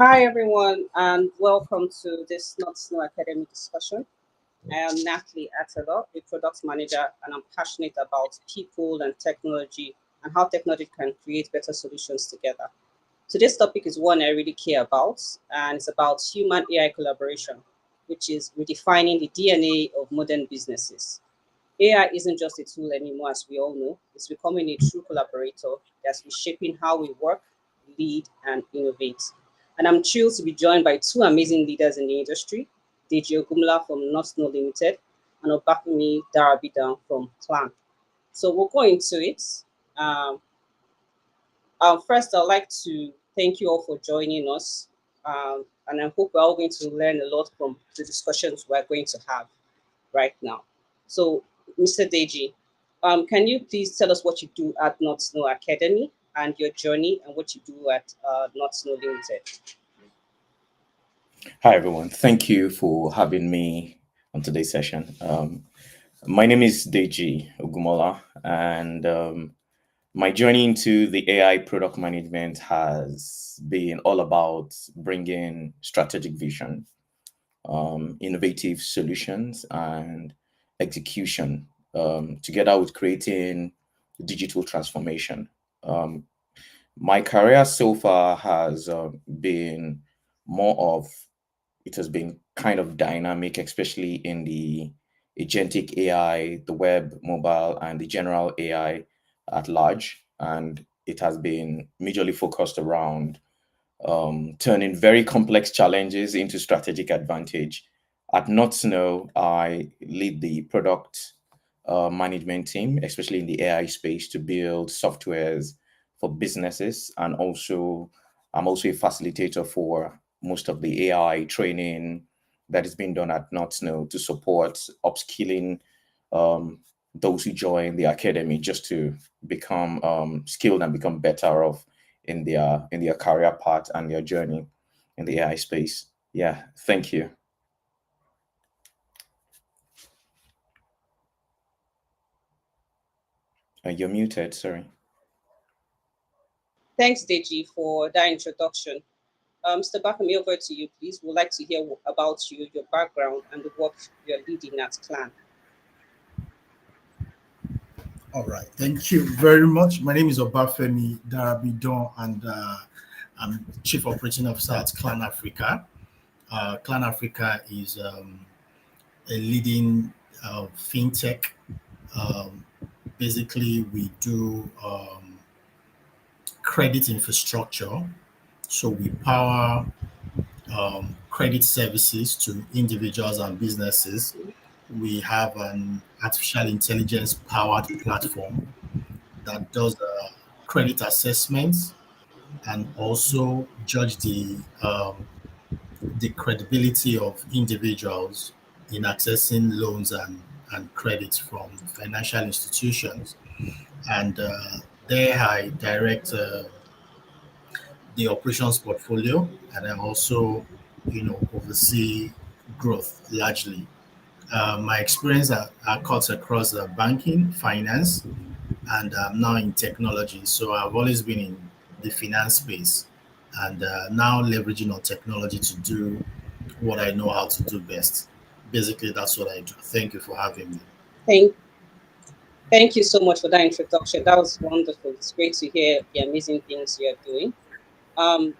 Hi, everyone, and welcome to this Not Snow Academy discussion. I am Natalie Attala, a product manager, and I'm passionate about people and technology and how technology can create better solutions together. Today's topic is one I really care about, and it's about human AI collaboration, which is redefining the DNA of modern businesses. AI isn't just a tool anymore, as we all know, it's becoming a true collaborator that's reshaping how we work, lead, and innovate. And I'm thrilled to be joined by two amazing leaders in the industry, Deji Ogumla from Not Snow Limited and Obafemi Darabidan from Plan. So we'll go into it. Um, First, I'd like to thank you all for joining us. And I hope we're all going to learn a lot from the discussions we're going to have right now. So, Mr. Deji, can you please tell us what you do at Not Snow Academy and your journey and what you do at Not Snow Limited? Hi, everyone. Thank you for having me on today's session. My name is Deji Ogumola, and my journey into the AI product management has been all about bringing strategic vision, innovative solutions, and execution together with creating digital transformation. Um, my career so far has been more of it has been kind of dynamic, especially in the agentic AI, the web, mobile, and the general AI at large. And it has been majorly focused around turning very complex challenges into strategic advantage. At Not Snow, I lead the product management team, especially in the AI space, to build softwares for businesses, and also I'm also a facilitator for most of the AI training that is being done at Not Snow to support upskilling um, those who join the academy just to become skilled and become better off in their career path and their journey in the AI space. Yeah, thank you. You're muted. Sorry. Thanks, Deji, for that introduction. Mr. Bakami, over to you, please. We'd like to hear about you, your background, and the work you're leading at Clan. All right. Thank you very much. My name is Obafemi Darabidon, and I'm Chief Operating Officer at Clan Africa. Clan Africa is a leading fintech. Um, Basically, we do credit infrastructure. So we power credit services to individuals and businesses. We have an artificial intelligence powered platform that does credit assessments and also judge the credibility of individuals in accessing loans and credits from financial institutions. And there I direct the operations portfolio, and I also, oversee growth largely. My experience are cuts across banking, finance, and I'm now in technology. So I've always been in the finance space, and now leveraging on technology to do what I know how to do best. Basically, that's what I do. Thank you for having me. Thank, thank you so much for that introduction. That was wonderful. It's great to hear the amazing things you're doing.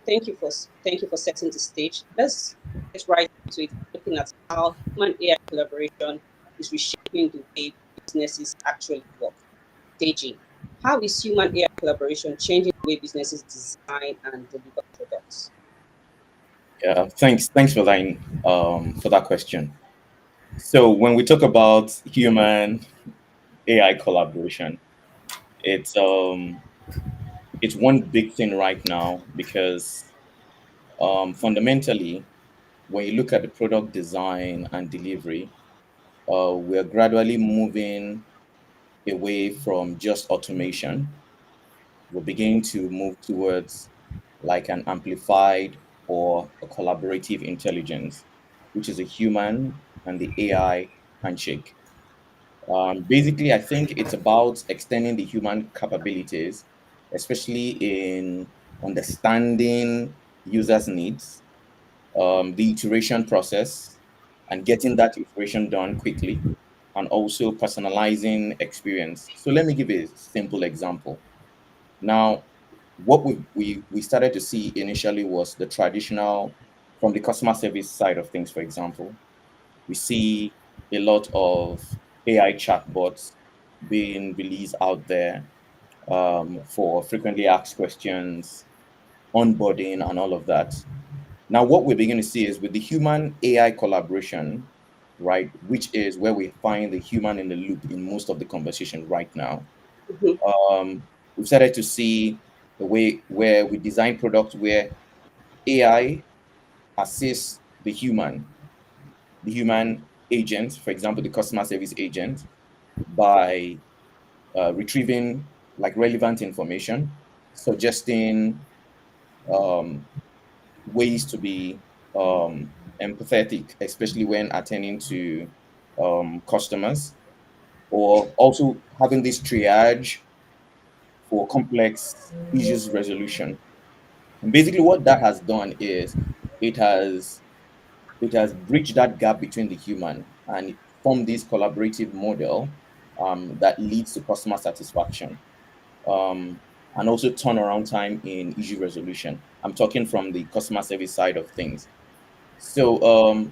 Thank you for setting the stage. Let's get right into it, looking at how human AI collaboration is reshaping the way businesses actually work. Deji, how is human AI collaboration changing the way businesses design and deliver products? Yeah, thanks for that question. So when we talk about human AI collaboration, it's it's one big thing right now because fundamentally, when you look at the product design and delivery, we're gradually moving away from just automation. We're beginning to move towards like an amplified or a collaborative intelligence, which is a human and the AI handshake. Basically, I think it's about extending the human capabilities, especially in understanding users' needs, the iteration process, and getting that iteration done quickly, and also personalizing experience. So let me give a simple example. Now, what we started to see initially was the traditional, from the customer service side of things, for example, we see a lot of AI chatbots being released out there for frequently asked questions, onboarding, and all of that. Now, what we're beginning to see is with the human AI collaboration, right, which is where we find the human in the loop in most of the conversation right now. Mhm. We've started to see the way where we design products where AI assists the human agent, for example, the customer service agent, by retrieving like relevant information, suggesting um, ways to be empathetic, especially when attending to customers, or also having this triage for complex issues resolution. And basically, what that has done is it has it has bridged that gap between the human and formed this collaborative model that leads to customer satisfaction, um, and also turnaround time in issue resolution. I'm talking from the customer service side of things. So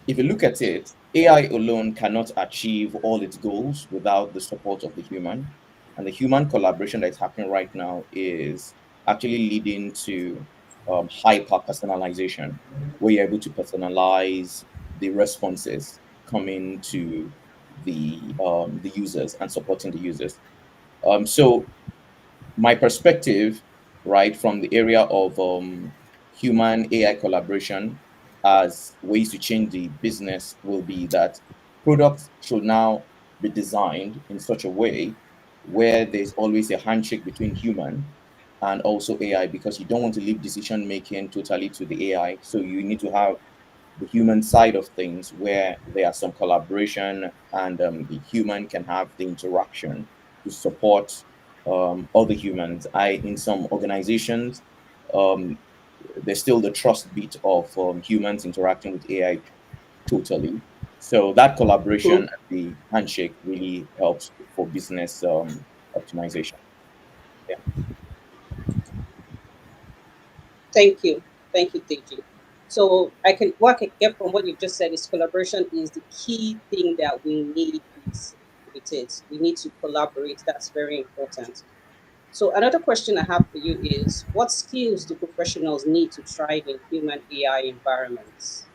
if you look at it, AI alone cannot achieve all its goals without the support of the human. And the human collaboration that's happening right now is actually leading to hyper personalization, where you're able to personalize the responses coming to the users and supporting the users. So my perspective, right, from the area of human AI collaboration as ways to change the business will be that products should now be designed in such a way where there's always a handshake between human and also AI, because you don't want to leave decision making totally to the AI. So you need to have the human side of things where there are some collaboration, and the human can have the interaction to support other humans. In some organizations, um, there's still the trust bit of humans interacting with AI totally. So that collaboration Mhm. and the handshake really helps for business optimization. Yeah. Thank you. Thank you, Deji. So what I can get from what you just said is collaboration is the key thing that we need with it. We need to collaborate. That's very important. So another question I have for you is what skills do professionals need to thrive in human AI environments?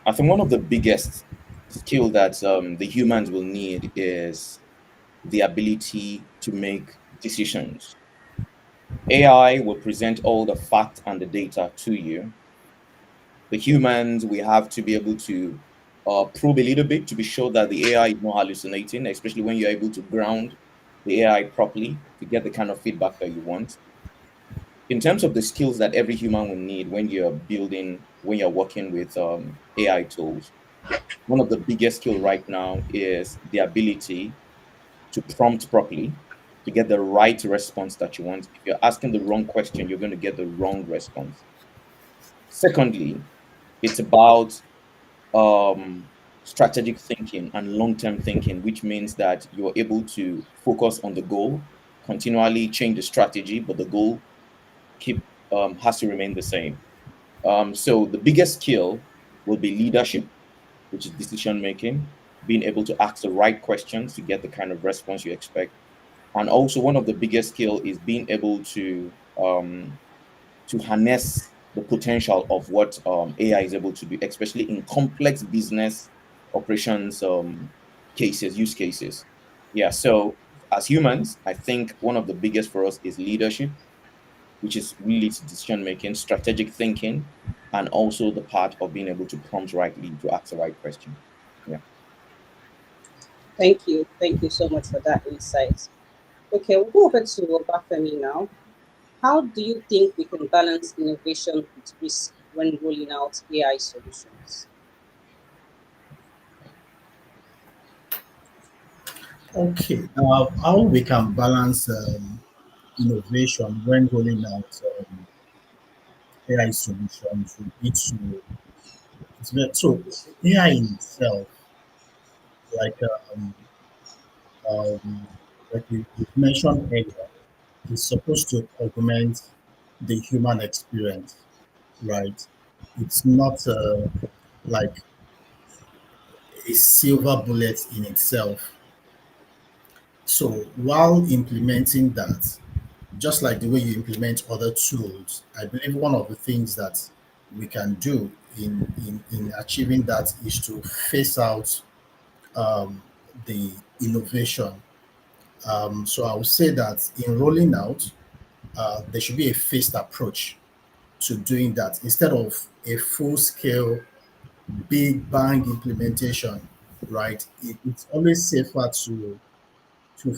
I think one of the biggest skill that the humans will need is the ability to make decisions. AI will present all the facts and the data to you. The humans, we have to be able to probe a little bit to be sure that the AI is not hallucinating, especially when you're able to ground the AI properly to get the kind of feedback that you want. In terms of the skills that every human will need when you're working with AI tools, one of the biggest skill right now is the ability to prompt properly to get the right response that you want. If you're asking the wrong question, you're going to get the wrong response. Secondly, it's about strategic thinking and long-term thinking, which means that you're able to focus on the goal, continually change the strategy, but the goal keep has to remain the same. So the biggest skill will be leadership, which is decision making, being able to ask the right questions to get the kind of response you expect. And also one of the biggest skill is being able to harness the potential of what AI is able to do, especially in complex business operations use cases. Yeah. So as humans, I think one of the biggest for us is leadership, which is really decision making, strategic thinking, and also the part of being able to prompt rightly to ask the right question. Yeah. Thank you. Thank you so much for that insight. Okay, we'll go over to Obafemi now. How do you think we can balance innovation with risk when rolling out AI solutions? Okay, how we can balance innovation when rolling out AI solutions would be to so AI in itself, like um, um, like we mentioned earlier, is supposed to augment the human experience, right? It's not like a silver bullet in itself. So while implementing that, just like the way you implement other tools, I believe one of the things that we can do in achieving that is to phase out um, the innovation. So I would say that in rolling out, there should be a phased approach to doing that instead of a full scale, big bang implementation, right? It's always safer to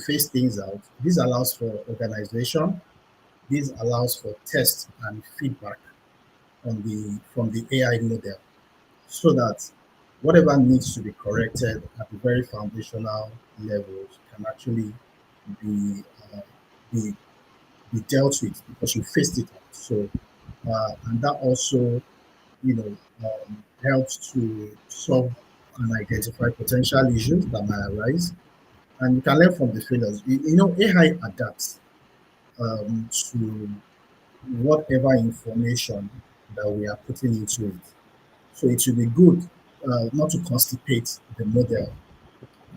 phase things out. This allows for organization. This allows for test and feedback on the from the AI model, so that whatever needs to be corrected at the very foundational levels can actually be uh, be, be dealt with because you faced it out. So and that also, you know, helps to solve and identify potential issues that might arise, and you can learn from the failures. AI adapts to whatever information that we are putting into it. So it will be good not to constipate the model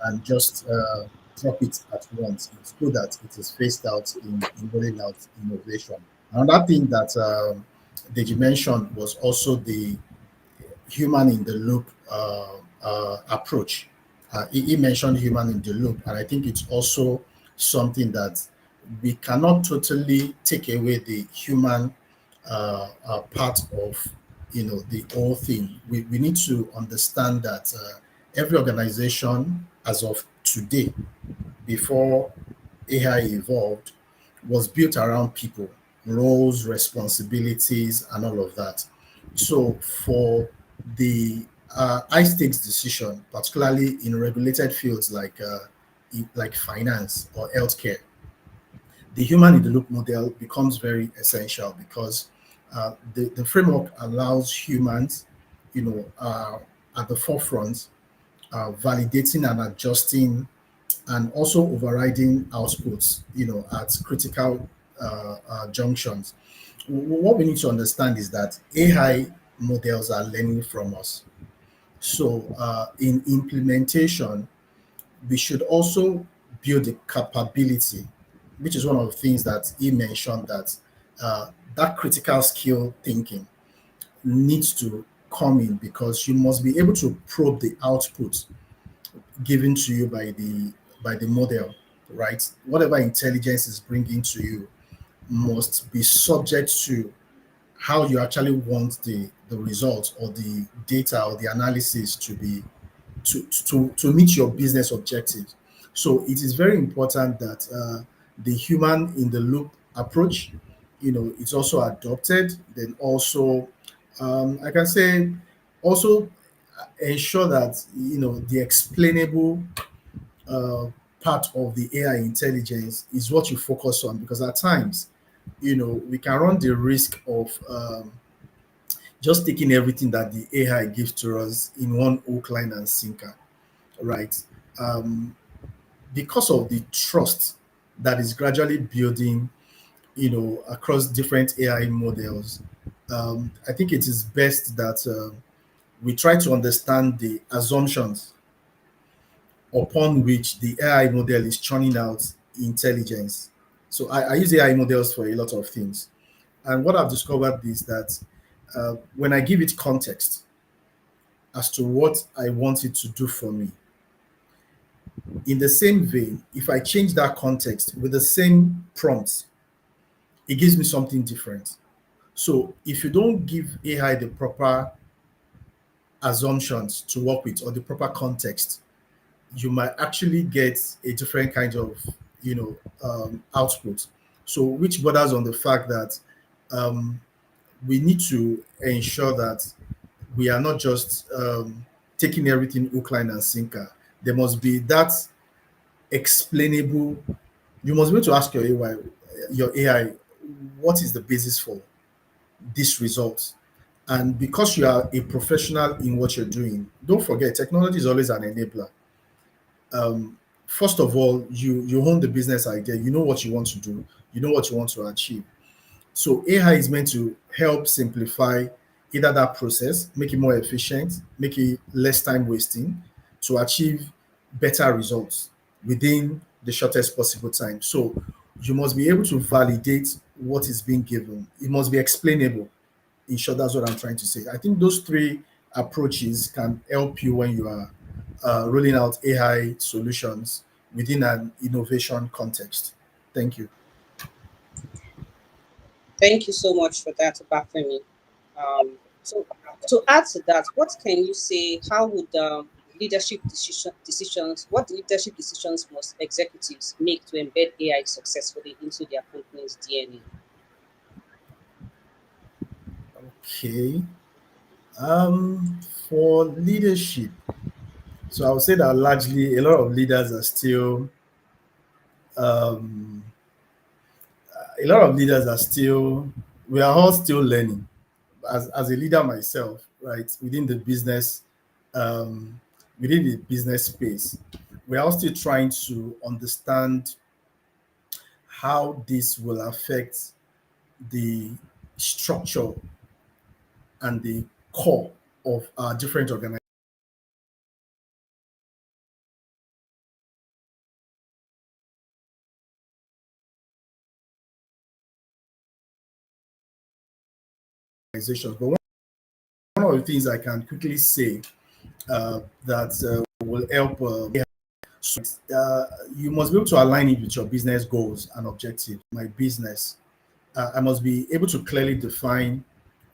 and just drop it at once. It's good that it is phased out in rolling out innovation. Another thing that Deji mentioned was also the human in the loop approach. He mentioned human in the loop, and I think it's also something that we cannot totally take away the human part of the whole thing. We need to understand that every organization as of today, before AI evolved, was built around people, roles, responsibilities, and all of that. So for the high stakes decision, particularly in regulated fields like finance or healthcare, the human in the loop model becomes very essential because the framework allows humans, at the forefront, validating and adjusting and also overriding outputs, at critical junctions. What we need to understand is that AI models are learning from us. So, in implementation, we should also build the capability, which is one of the things that he mentioned, that that critical skill thinking needs to come in because you must be able to probe the output given to you by the model, right? Whatever intelligence is bringing to you must be subject to how you actually want the results or the data or the analysis to be to meet your business objectives. So it is very important that the human in the loop approach, it's also adopted. Then also, I can say, also ensure that the explainable uh, part of the AI intelligence is what you focus on, because at times, we can run the risk of just taking everything that the AI gives to us in one hook, line, and sinker, right? Um, because of the trust that is gradually building, across different AI models, I think it is best that we try to understand the assumptions upon which the AI model is churning out intelligence. So I use AI models for a lot of things. And what I've discovered is that when I give it context as to what I want it to do for me, in the same vein, if I change that context with the same prompts, it gives me something different. So if you don't give AI the proper assumptions to work with or the proper context, you might actually get a different kind of output. So which borders on the fact that um, we need to ensure that we are not just taking everything hook, line, and sinker. There must be that explainable. You must be able to ask your AI, what is the basis for this result. And because you are a professional in what you're doing, don't forget technology is always an enabler. First of all, you own the business idea, you know what you want to do, you know what you want to achieve. So AI is meant to help simplify either that process, make it more efficient, make it less time wasting to achieve better results within the shortest possible time. So you must be able to validate what is being given. It must be explainable. In short, that's what I'm trying to say. I think those three approaches can help you when you are rolling out AI solutions within an innovation context. Thank you. Thank you so much for that, Bafemi. So to add to that, what can you say? How would what leadership decisions must executives make to embed AI successfully into their company's DNA? Okay. For leadership, so I would say that largely a lot of leaders are still um, a lot of leaders are still we are all still learning. As a leader myself, right, um, within the business space, we are all still trying to understand how this will affect the structure and the core of our different organizations. But one of the things I can quickly say that will help so, you must be able to align it with your business goals and objectives. My business, I must be able to clearly define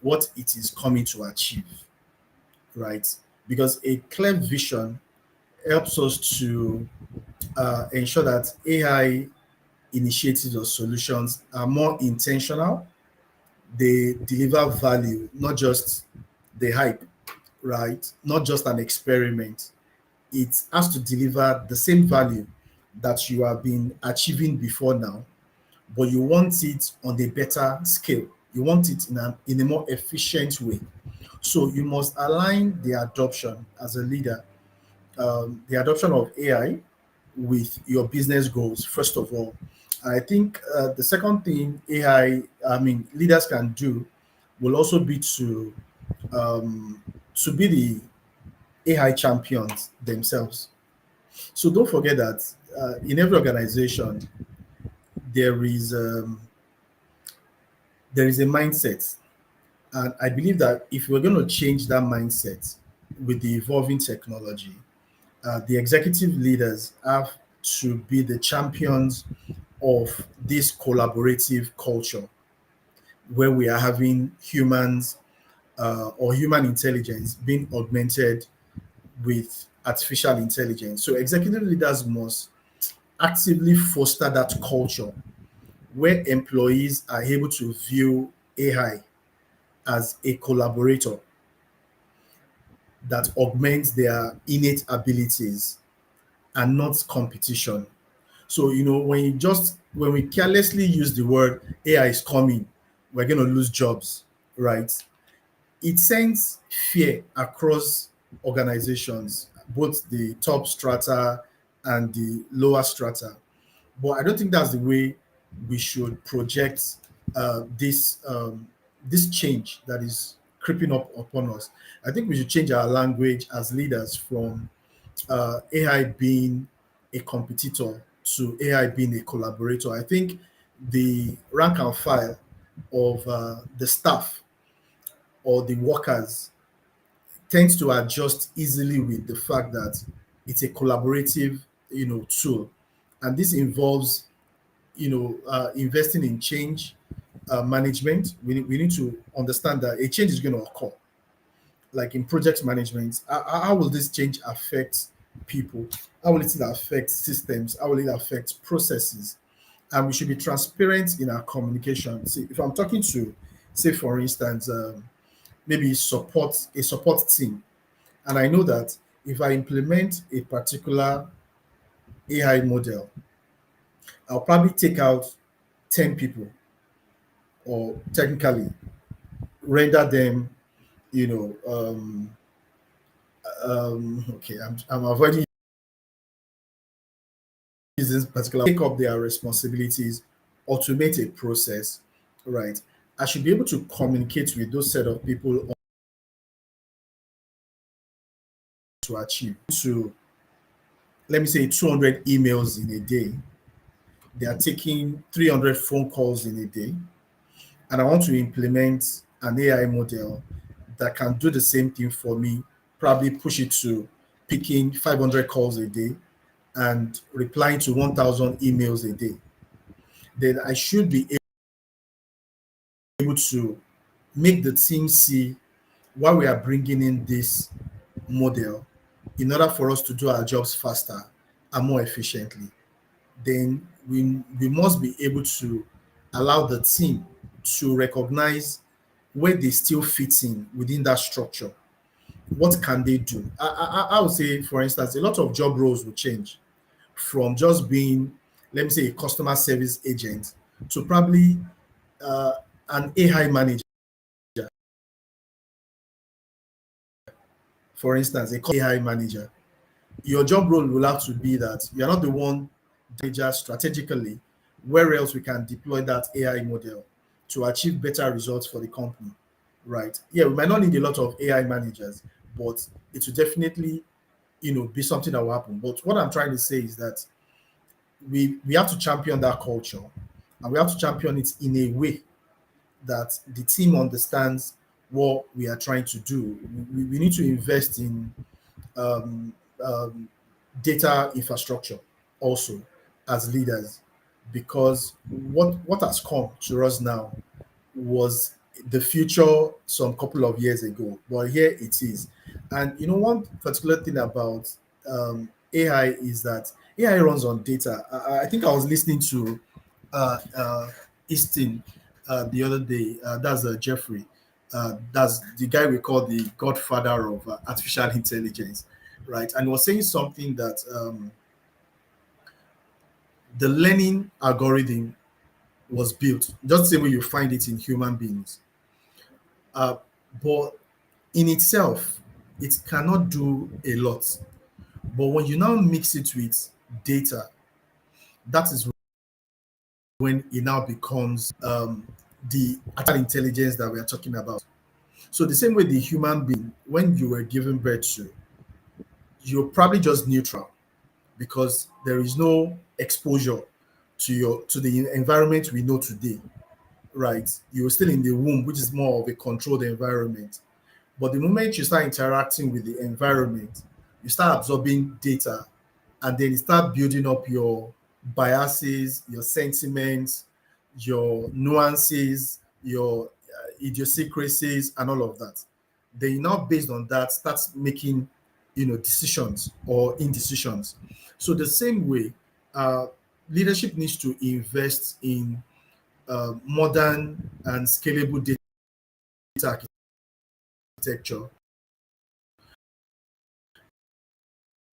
what it is coming to achieve, right? Because a clear vision helps us to ensure that AI initiatives or solutions are more intentional. They deliver value, not just the hype, right? Not just an experiment. It has to deliver the same value that you have been achieving before now, but you want it on a better scale. You want it in a more efficient way. So you must align the adoption as a leader, the adoption of AI with your business goals, first of all. I think the second thing I mean, leaders can do will also be to be the AI champions themselves. So don't forget that in every organization there is um, there is a mindset, and I believe that if we're going to change that mindset with the evolving technology, the executive leaders have to be the champions of this collaborative culture where we are having humans or human intelligence being augmented with artificial intelligence. So executive leaders must actively foster that culture where employees are able to view AI as a collaborator that augments their innate abilities and not competition. So, when we carelessly use the word AI is coming, we're going to lose jobs, right? It sends fear across organizations, both the top strata and the lower strata. But I don't think that's the way we should project this change that is creeping up upon us. I think we should change our language as leaders from AI being a competitor to AI being a collaborator. I think the rank and file of the staff or the workers tends to adjust easily with the fact that it's a collaborative, tool, and this involves, investing in change management. We need to understand that a change is going to occur, like in project management. How will this change affect people? How will it affect systems? How will it affect processes? And we should be transparent in our communication. See, if I'm talking to, say, for instance, maybe a support team, and I know that if I implement a particular AI model, I'll probably take out 10 people, or technically render them, okay, I'm avoiding using particular, take up their responsibilities, automate a process, right? I should be able to communicate with those set of people to achieve. To, let me say, 200 emails in a day. They are taking 300 phone calls in a day. And I want to implement an AI model that can do the same thing for me, probably push it to picking 500 calls a day and replying to 1,000 emails a day. Then I should be able to make the team see why we are bringing in this model in order for us to do our jobs faster and more efficiently. Then we must be able to allow the team to recognize where they still fit in within that structure. What can they do? I would say, for instance, a lot of job roles will change from just being, let me say, a customer service agent to probably uh, an AI manager. For instance, a AI manager. Your job role will have to be that you're not the one manager strategically where else we can deploy that AI model to achieve better results for the company, right? Yeah, we might not need a lot of AI managers, but it will definitely, be something that will happen. But what I'm trying to say is that we have to champion that culture, and we have to champion it in a way that the team understands what we are trying to do. We need to invest in um, um, data infrastructure also as leaders, because what has come to us now was the future some couple of years ago, but here it is. And one particular thing about AI is that AI runs on data. I think I was listening to Easton the other day. That's Jeffrey. That's the guy we call the godfather of artificial intelligence, right? And he was saying something that the learning algorithm was built just the same way you find it in human beings. Uh, but in itself, it cannot do a lot. But when you now mix it with data, that is when it now becomes the artificial intelligence that we are talking about. So the same way the human being, when you were given birth to, you're probably just neutral because there is no exposure to the environment we know today, right? You're still in the womb, which is more of a controlled environment. But the moment you start interacting with the environment, you start absorbing data, and then you start building up your biases, your sentiments, your nuances, your idiosyncrasies, and all of that. Then you now, based on that, start making decisions or indecisions. So the same way, uh, leadership needs to invest in modern and scalable data architecture,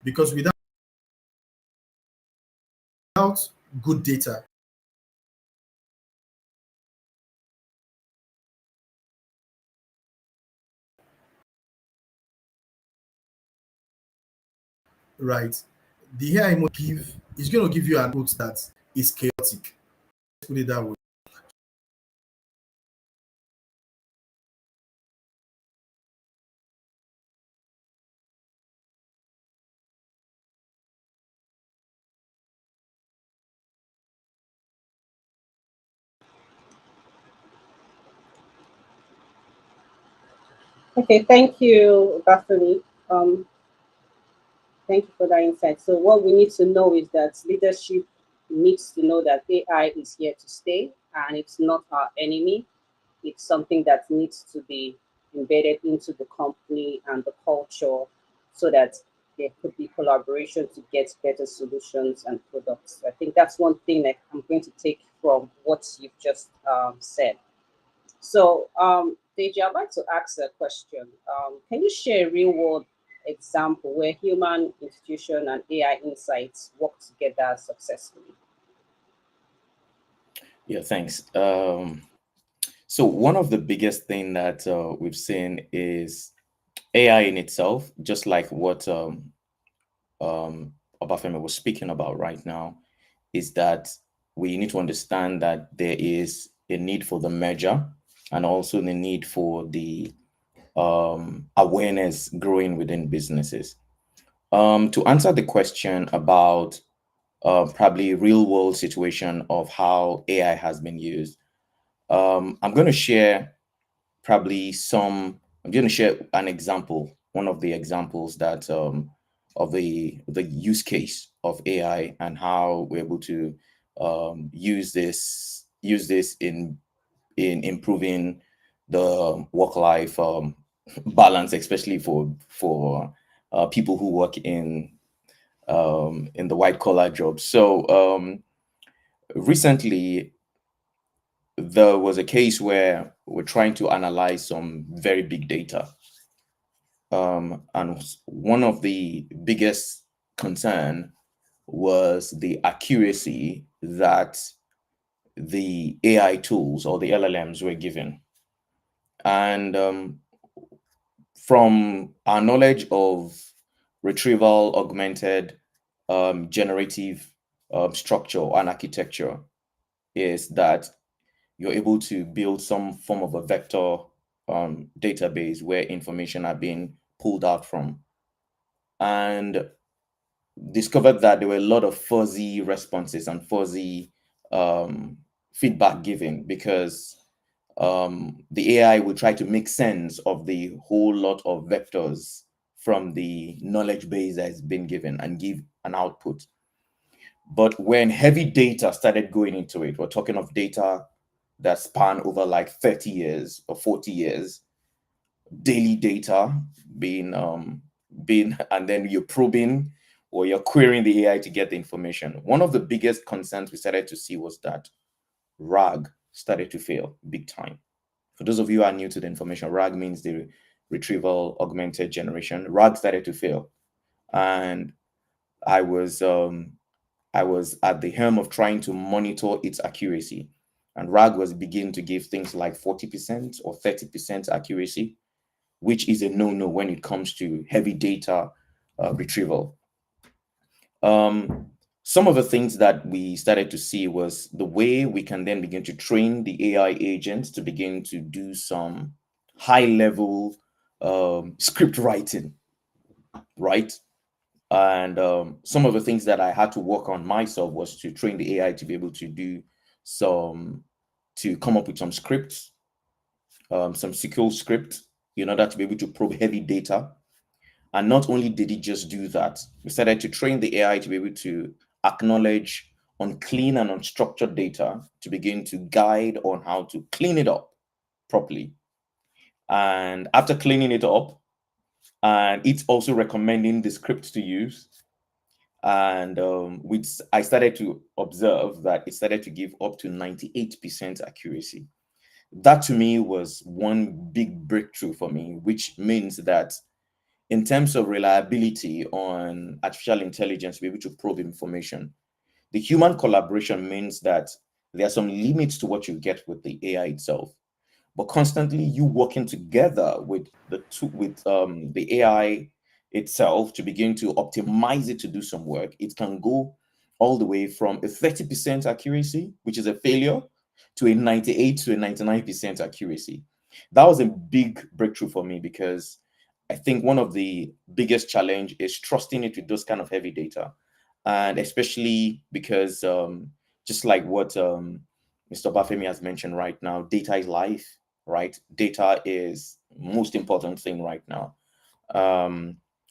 because without good data, right, the AI will give is going to give you an output that is chaotic. Let's put it that way. Okay, thank you, Bethany. Um, Thank you for that insight. So what we need to know is that leadership needs to know that AI is here to stay and it's not our enemy. It's something that needs to be embedded into the company and the culture so that there could be collaboration to get better solutions and products. I think that's one thing that I'm going to take from what you've just said. So, Deji, I'd like to ask a question. Can you share a real world example where human, institution, and AI insights work together successfully? Yeah, thanks. So one of the biggest thing that we've seen is AI in itself, just like what Obafemi was speaking about right now, is that we need to understand that there is a need for the merger and also the need for the awareness growing within businesses. To answer the question about probably real world situation of how AI has been used, I'm going to share probably I'm going to share an example, one of the examples that of the use case of AI and how we're able to use this in improving the work life balance, especially for people who work in the white collar jobs. So recently there was a case where we're trying to analyze some very big data. And one of the biggest concern was the accuracy that the AI tools or the LLMs were given. And from our knowledge of retrieval augmented generative structure and architecture is that you're able to build some form of a vector database where information are being pulled out from, and discovered that there were a lot of fuzzy responses and fuzzy feedback given because the AI will try to make sense of the whole lot of vectors from the knowledge base that has been given and give an output. But when heavy data started going into it, we're talking of data that span over like 30 years or 40 years, daily data being and then you're probing or you're querying the AI to get the information. One of the biggest concerns we started to see was that RAG started to fail big time. For those of you who are new to the information, RAG means the retrieval augmented generation. RAG started to fail, and I was at the helm of trying to monitor its accuracy, and RAG was beginning to give things like 40% or 30% accuracy, which is a no-no when it comes to heavy data retrieval. Some of the things that we started to see was the way we can then begin to train the AI agents to begin to do some high-level script writing, right? And some of the things that I had to work on myself was to train the AI to be able to do to come up with some scripts, some SQL script, in order to be able to probe heavy data. And not only did it just do that, we started to train the AI to be able to acknowledge unclean and unstructured data to begin to guide on how to clean it up properly. And after cleaning it up, and it's also recommending the script to use. And I started to observe that it started to give up to 98% accuracy. That to me was one big breakthrough for me, which means that in terms of reliability on artificial intelligence to be able to probe information, the human collaboration means that there are some limits to what you get with the AI itself. But constantly you working together with the AI itself to begin to optimize it to do some work, it can go all the way from a 30% accuracy, which is a failure, to a 98 to a 99% accuracy. That was a big breakthrough for me because I think one of the biggest challenge is trusting it with those kind of heavy data. And especially because just like what Mr. Bafemi has mentioned right now, data is life, right? Data is most important thing right now.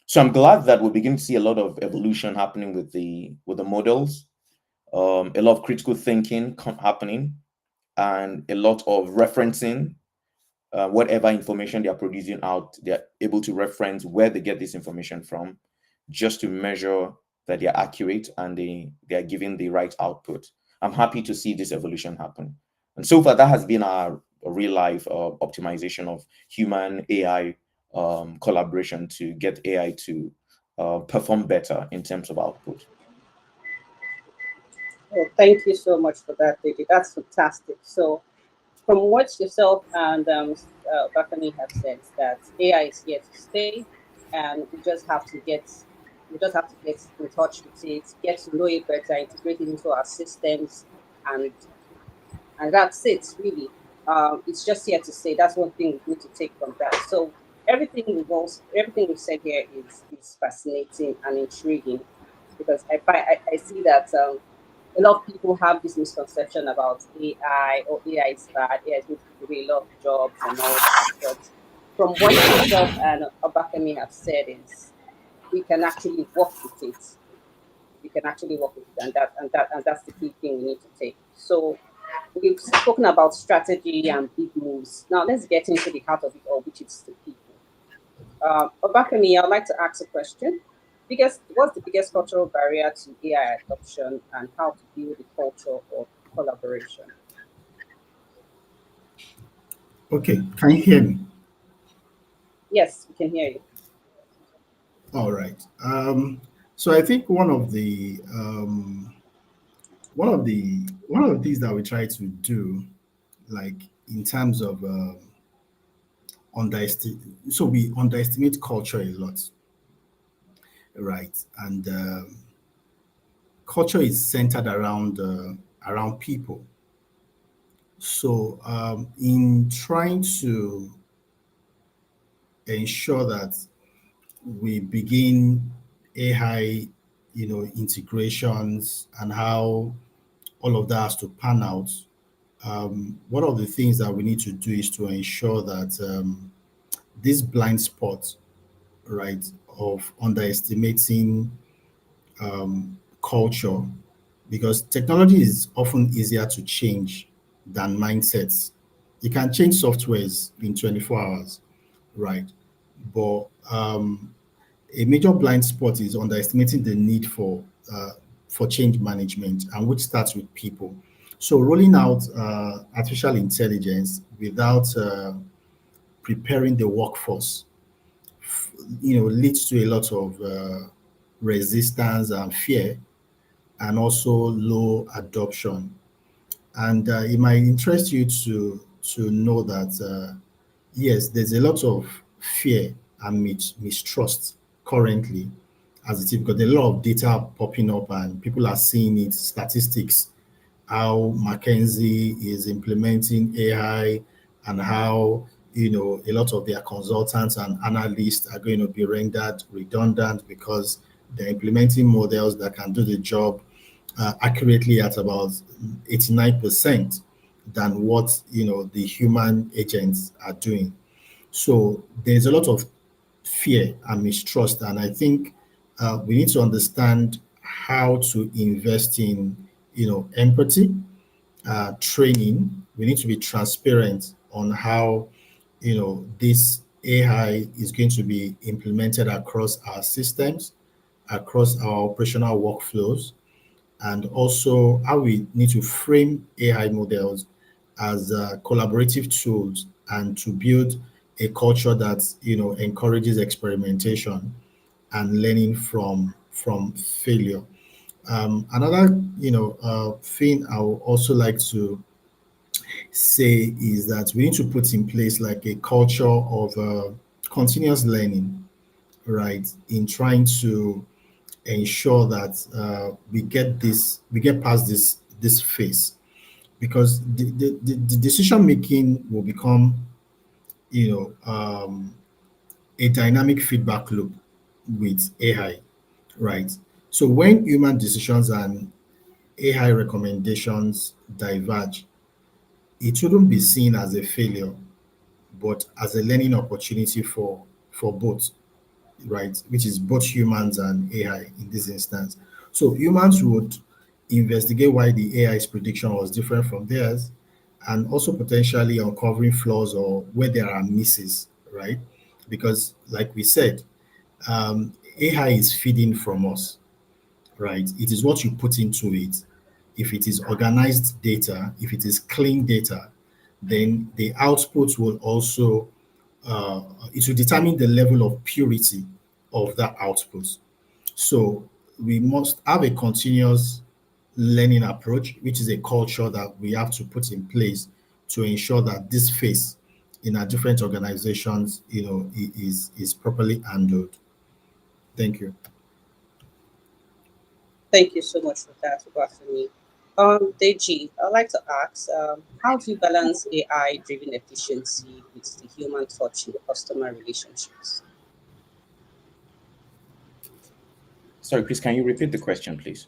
So I'm glad that we begin to see a lot of evolution happening with the models, a lot of critical thinking happening, and a lot of referencing whatever information they are producing out. They're able to reference where they get this information from, just to measure that they are accurate and they are giving the right output. I'm happy to see this evolution happen. And so far, that has been our real life optimization of human AI collaboration to get AI to perform better in terms of output. Well, thank you so much for that, David. That's fantastic. So from what yourself and Bethany have said, that AI is here to stay, and we just have to get in touch with it, get to know it better, integrate it into our systems, and that's it really. It's just here to stay. That's one thing we need to take from that. So everything we said here is fascinating and intriguing, because I see that a lot of people have this misconception about AI, or AI is bad, AI is going to take away a lot of jobs and all that. But from what yourself and Obafemi have said is, we can actually work with it. We can actually work with it, and that's the key thing we need to take. So we've spoken about strategy and big moves. Now let's get into the heart of it all, which is the people. Obafemi, I'd like to ask a question. What's the biggest cultural barrier to AI adoption, and how to build a culture of collaboration? Okay, can you hear me? Yes, we can hear you. All right. So I think one of the things that we try to do, like in terms of underestimate, so we underestimate culture a lot, right? And culture is centered around people. So in trying to ensure that we begin AI, integrations and how all of that has to pan out. One of the things that we need to do is to ensure that this blind spot, right, of underestimating culture, because technology is often easier to change than mindsets. You can change softwares in 24 hours, right? But a major blind spot is underestimating the need for change management, and which starts with people. So rolling out artificial intelligence without preparing the workforce, leads to a lot of resistance and fear, and also low adoption. And it might interest you to know that yes, there's a lot of fear and mistrust currently as it is, because there are a lot of data popping up and people are seeing it, statistics, how McKinsey is implementing AI, and how a lot of their consultants and analysts are going to be rendered redundant because they're implementing models that can do the job accurately at about 89% than what the human agents are doing. So there's a lot of fear and mistrust, and I think we need to understand how to invest in empathy, training. We need to be transparent on how this AI is going to be implemented across our systems, across our operational workflows, and also how we need to frame AI models as collaborative tools, and to build a culture that encourages experimentation and learning from failure. Another thing I would also like to say is that we need to put in place like a culture of continuous learning, right? In trying to ensure that we get past this phase, because the decision making will become you a dynamic feedback loop with AI, right? So when human decisions and AI recommendations diverge, it shouldn't be seen as a failure, but as a learning opportunity for both, right? Which is both humans and AI in this instance. So humans would investigate why the AI's prediction was different from theirs, and also potentially uncovering flaws or where there are misses, right? Because, like we said, AI is feeding from us, right? It is what you put into it. If it is organized data, if it is clean data, then the output will also it will determine the level of purity of that output. So we must have a continuous learning approach, which is a culture that we have to put in place to ensure that this phase in our different organizations, is properly handled. Thank you. Thank you so much for that, Obafemi. Deji, I'd like to ask, how do you balance AI-driven efficiency with the human touch in customer relationships? Sorry, please, can you repeat the question, please?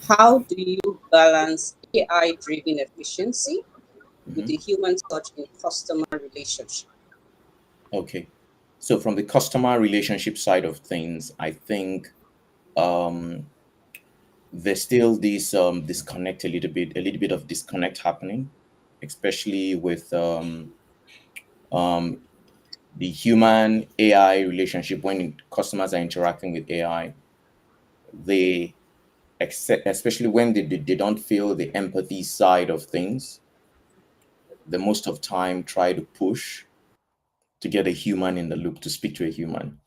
How do you balance AI-driven efficiency with the human touch in customer relationship? Okay. So from the customer relationship side of things, I think there's still this disconnect, a little bit of disconnect happening, especially with the human AI relationship. When customers are interacting with AI, they especially when they don't feel the empathy side of things, they most of time try to push to get a human in the loop, to speak to a human.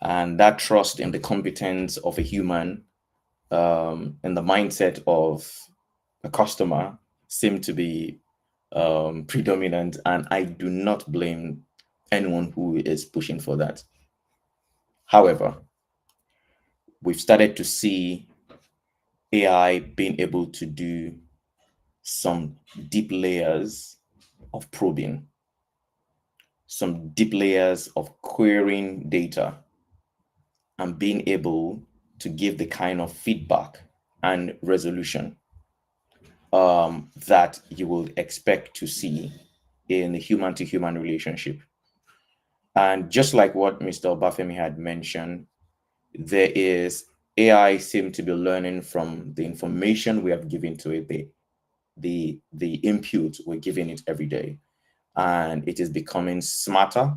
And that trust in the competence of a human, and the mindset of a customer seem to be predominant. And I do not blame anyone who is pushing for that. However, we've started to see AI being able to do some deep layers of probing, some deep layers of querying data, and being able to give the kind of feedback and resolution that you will expect to see in the human-to-human relationship. And just like what Mr. Obafemi had mentioned, there is AI seem to be learning from the information we have given to it, the input we're giving it every day, and it is becoming smarter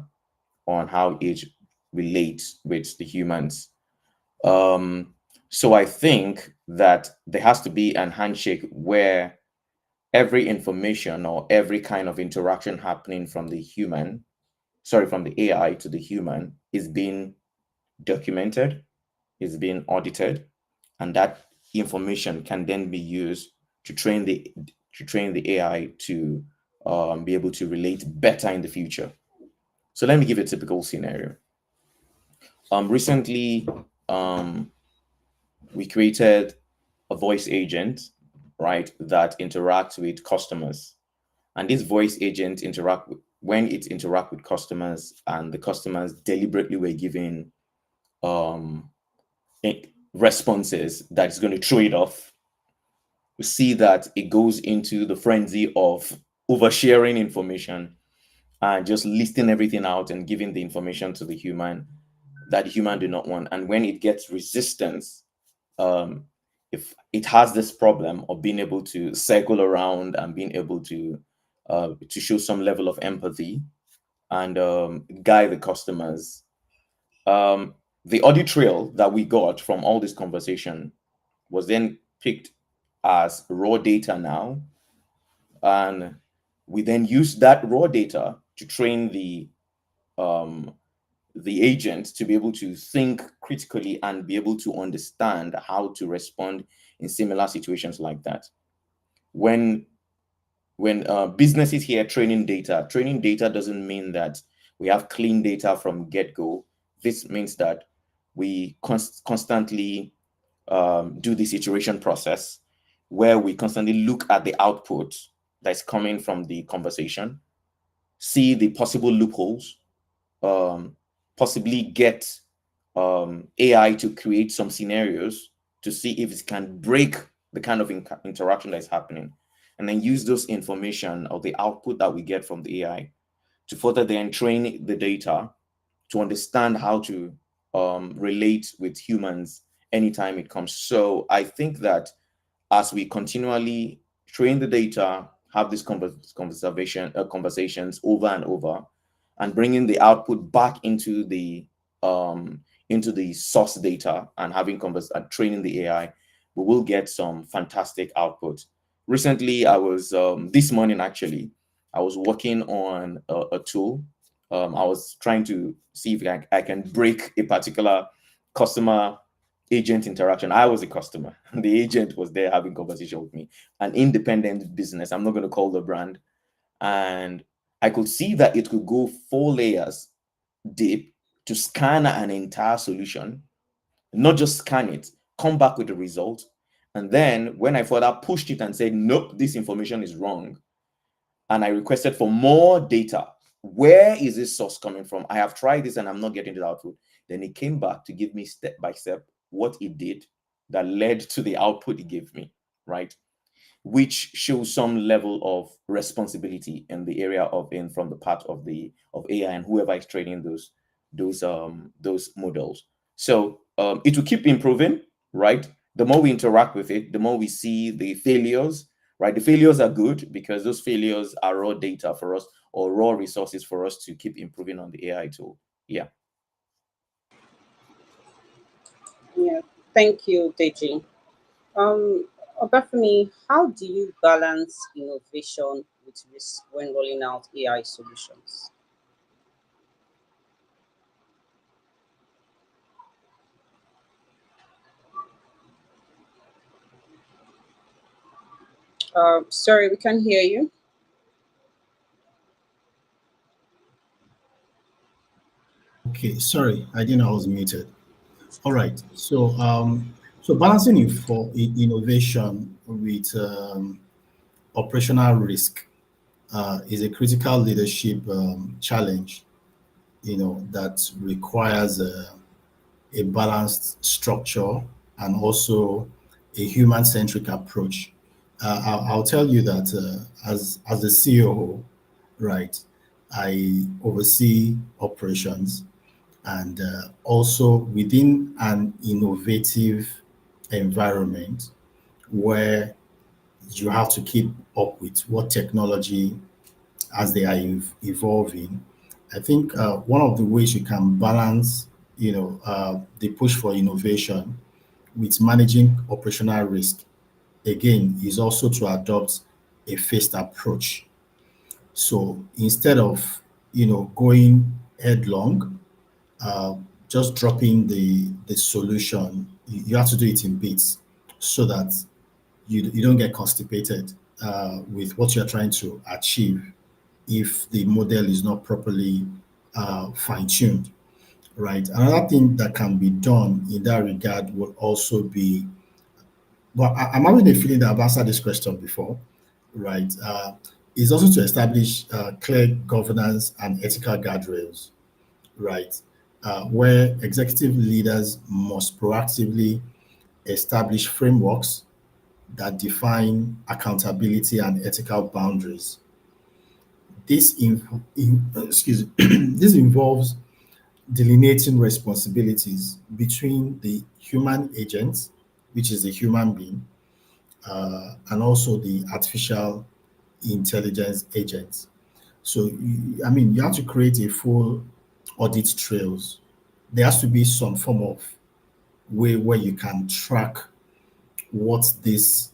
on how it relates with the humans. So I think that there has to be an handshake where every information or every kind of interaction happening from the AI to the human is being documented, is being audited, and that information can then be used to train the AI to be able to relate better in the future. So let me give a typical scenario. Recently, we created a voice agent, right, that interacts with customers. And this voice agent when it interact with customers, and the customers deliberately were giving responses that's going to throw it off, we see that it goes into the frenzy of oversharing information and just listing everything out and giving the information to the human that the human do not want. And when it gets resistance, if it has this problem of being able to circle around and being able to show some level of empathy and guide the customers, the audio trail that we got from all this conversation was then picked as raw data now, and we then used that raw data to train the agent to be able to think critically and be able to understand how to respond in similar situations like that. When businesses here training data doesn't mean that we have clean data from get-go. This means that we constantly do this iteration process where we constantly look at the output that's coming from the conversation, see the possible loopholes, possibly get AI to create some scenarios to see if it can break the kind of interaction that's happening, and then use those information or the output that we get from the AI to further then train the data to understand how to relate with humans anytime it comes. So I think that as we continually train the data, have these conversations over and over, and bringing the output back into the source data and having training the AI, we will get some fantastic output. Recently, I was this morning actually, I was working on a tool. I was trying to see if I can break a particular customer agent interaction. I was a customer. The agent was there having conversation with me. An independent business. I'm not going to call the brand. And I could see that it could go 4 layers deep to scan an entire solution, not just scan it, come back with the result. And then when I further pushed it and said, nope, this information is wrong, and I requested for more data, where is this source coming from? I have tried this and I'm not getting the output. Then it came back to give me step by step what it did that led to the output it gave me, right? Which shows some level of responsibility in the area of from the part of AI and whoever is training those models. So it will keep improving, right? The more we interact with it, the more we see the failures, right? The failures are good because those failures are raw data for us or raw resources for us to keep improving on the AI tool. Yeah. Yeah. Thank you, Deji. Obafemi, how do you balance innovation with risk when rolling out AI solutions? Sorry, we can't hear you. Okay, sorry, I didn't know I was muted. All right, so balancing for innovation with operational risk is a critical leadership challenge, that requires a balanced structure and also a human-centric approach. I'll tell you that as the CEO, right, I oversee operations, and also within an innovative environment where you have to keep up with what technology as they are evolving. I think one of the ways you can balance, the push for innovation with managing operational risk, again, is also to adopt a phased approach. So instead of, going headlong, uh, just dropping the solution, you have to do it in bits so that you don't get constipated with what you're trying to achieve if the model is not properly fine-tuned, right? Another thing that can be done in that regard would also be, well, I'm having a feeling that I've answered this question before, right? Is also to establish clear governance and ethical guardrails, right? Where executive leaders must proactively establish frameworks that define accountability and ethical boundaries. Excuse me, this involves delineating responsibilities between the human agent, which is the human being, and also the artificial intelligence agent. So, you have to create a full audit trails. There has to be some form of way where you can track what this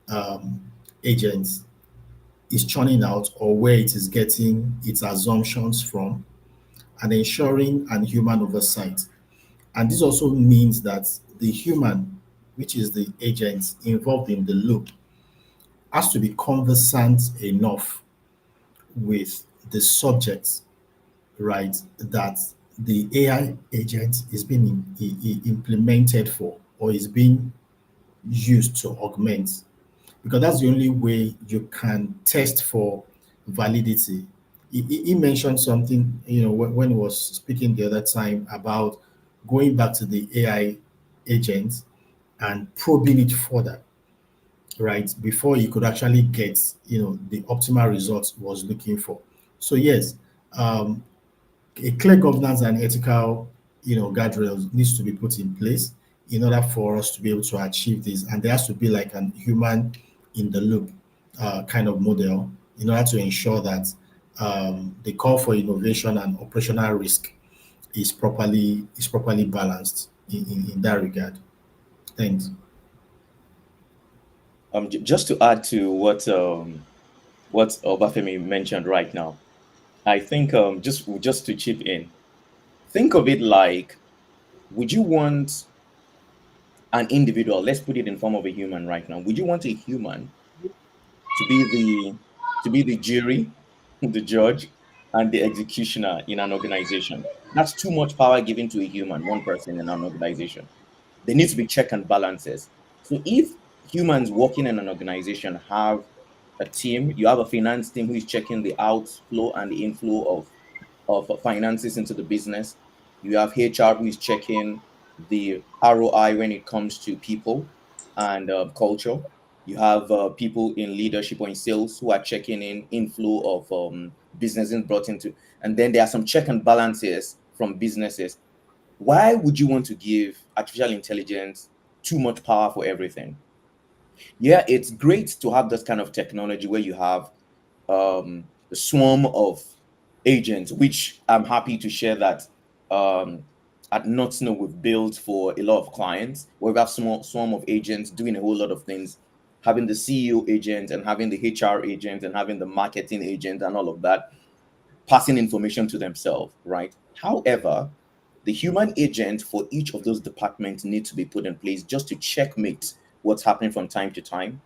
um, agent is churning out or where it is getting its assumptions from, and ensuring an human oversight. And this also means that the human, which is the agent involved in the loop, has to be conversant enough with the subjects, right, that the AI agent is being implemented for or is being used to augment, because that's the only way you can test for validity. He mentioned something, when he was speaking the other time about going back to the AI agent and probing it further, right, before you could actually get, the optimal results was looking for. So yes, um, a clear governance and ethical, guardrails needs to be put in place in order for us to be able to achieve this. And there has to be like an human in the loop kind of model in order to ensure that the call for innovation and operational risk is properly balanced in that regard. Thanks. Just to add to what Obafemi mentioned right now, I think just to chip in, think of it like, would you want an individual, let's put it in form of a human right now. Would you want a human to be the jury, the judge, and the executioner in an organization? That's too much power given to a human, one person in an organization. There needs to be check and balances. So if humans working in an organization have a team, you have a finance team who is checking the outflow and the inflow of finances into the business. You have HR who is checking the ROI when it comes to people and culture. You have people in leadership or in sales who are checking in inflow of businesses brought into, and then there are some check and balances from businesses. Why would you want to give artificial intelligence too much power for everything? Yeah, it's great to have this kind of technology where you have a swarm of agents, which I'm happy to share that at Notsno we've built for a lot of clients, where we have small swarm of agents doing a whole lot of things, having the CEO agent and having the HR agent and having the marketing agent and all of that, passing information to themselves, right? However, the human agent for each of those departments need to be put in place just to checkmate what's happening from time to time,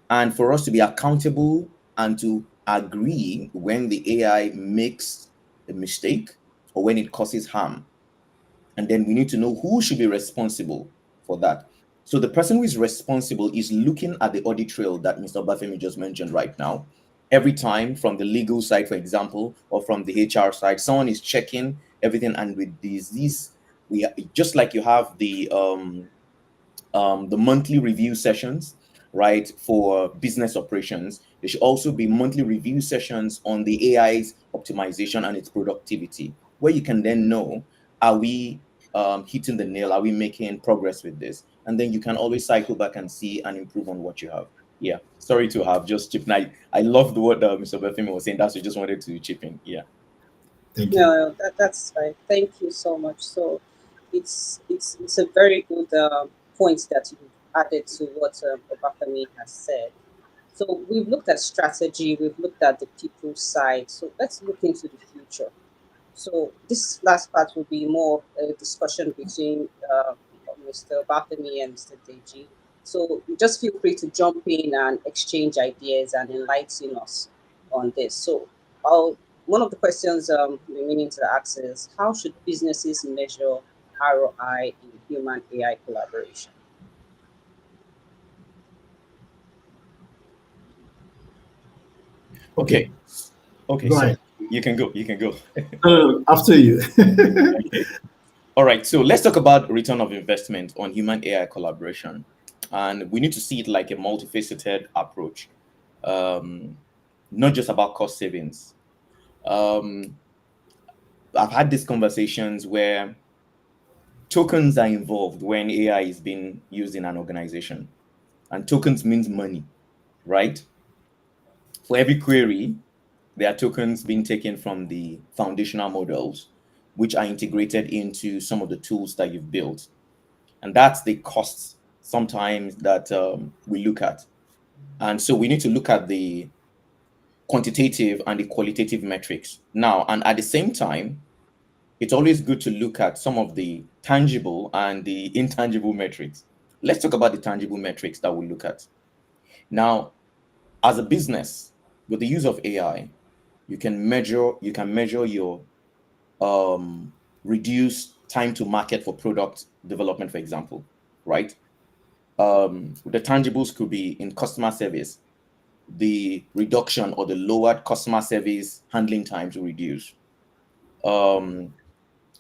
and for us to be accountable and to agree when the AI makes a mistake or when it causes harm. And then we need to know who should be responsible for that. So the person who is responsible is looking at the audit trail that Mr. Bafemi just mentioned right now. Every time from the legal side, for example, or from the HR side, someone is checking everything. And with these we just like you have the monthly review sessions, right, for business operations. There should also be monthly review sessions on the AI's optimization and its productivity, where you can then know, are we hitting the nail? Are we making progress with this? And then you can always cycle back and see and improve on what you have. Yeah, sorry to have just chipped in. I love the word Mr. Bethimi was saying. That's what I just wanted to chip in. Yeah. Thank you. No, that's right. Thank you so much. So it's a very good point that you added to what Obafemi has said. So we've looked at strategy, we've looked at the people side. So let's look into the future. So this last part will be more a discussion between Mr. Bafemi and Mr. Deji. So just feel free to jump in and exchange ideas and enlighten us on this. So I'll, one of the questions we're meaning to ask is, how should businesses measure ROI in human AI collaboration? Okay. Okay. Go So ahead. you can go. You can go. After you. Okay. All right, so let's talk about return of investment on human AI collaboration. And we need to see it like a multifaceted approach, um, not just about cost savings. Um, I've had these conversations where tokens are involved when AI is being used in an organization. And tokens means money, right? For every query, there are tokens being taken from the foundational models, which are integrated into some of the tools that you've built. And that's the costs sometimes that we look at. And so we need to look at the quantitative and the qualitative metrics now. And at the same time, it's always good to look at some of the tangible and the intangible metrics. Let's talk about the tangible metrics that we look at. Now, as a business, with the use of AI, you can measure your reduce time to market for product development, for example, right? The tangibles could be in customer service, the reduction or the lowered customer service handling time to reduce, um,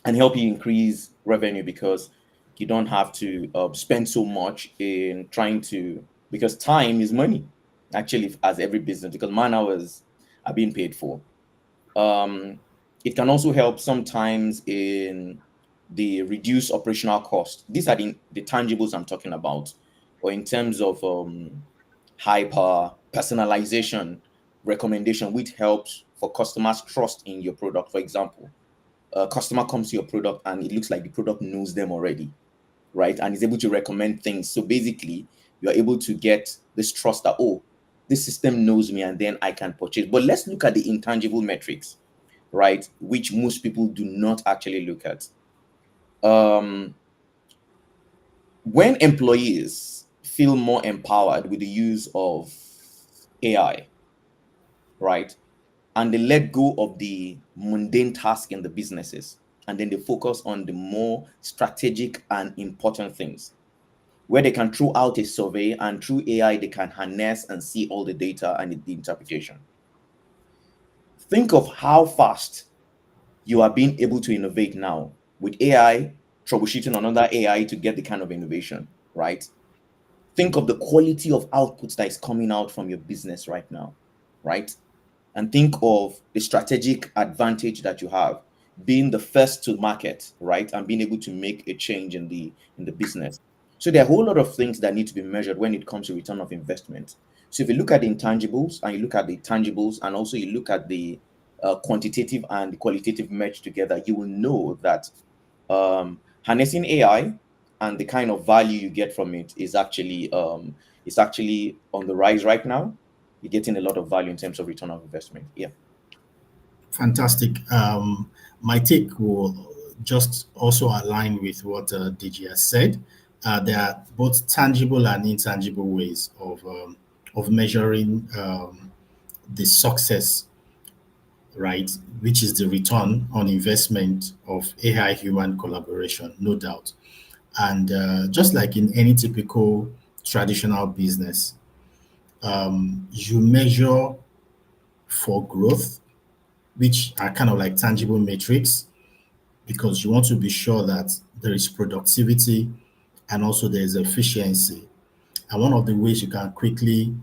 and help you increase revenue because you don't have to spend so much in trying to, because time is money, actually, as every business, because man hours are being paid for. Um, it can also help sometimes in the reduced operational cost. These are the tangibles I'm talking about, or in terms of hyper personalization recommendation, which helps for customers' trust in your product. For example, a customer comes to your product and it looks like the product knows them already, right? And is able to recommend things. So basically, you're able to get this trust that, oh, this system knows me and then I can purchase. But let's look at the intangible metrics, right? Which most people do not actually look at. Um, when employees feel more empowered with the use of AI, right, and they let go of the mundane task in the businesses, and then they focus on the more strategic and important things, where they can throw out a survey, and through AI they can harness and see all the data and the interpretation. Think of how fast you are being able to innovate now with AI, troubleshooting another AI to get the kind of innovation, right? Think of the quality of outputs that is coming out from your business right now, right? And think of the strategic advantage that you have, being the first to market, right? And being able to make a change in the business. So there are a whole lot of things that need to be measured when it comes to return of investment. So if you look at the intangibles and you look at the tangibles, and also you look at the quantitative and qualitative merged together, you will know that harnessing AI and the kind of value you get from it is actually on the rise right now. You're getting a lot of value in terms of return on investment. Yeah. Fantastic. My take will just also align with what DG has said. There are both tangible and intangible ways of measuring the success, right, which is the return on investment of AI human collaboration, no doubt. And just like in any typical traditional business, you measure for growth, which are kind of like tangible metrics, because you want to be sure that there is productivity and also there is efficiency. And one of the ways you can quickly,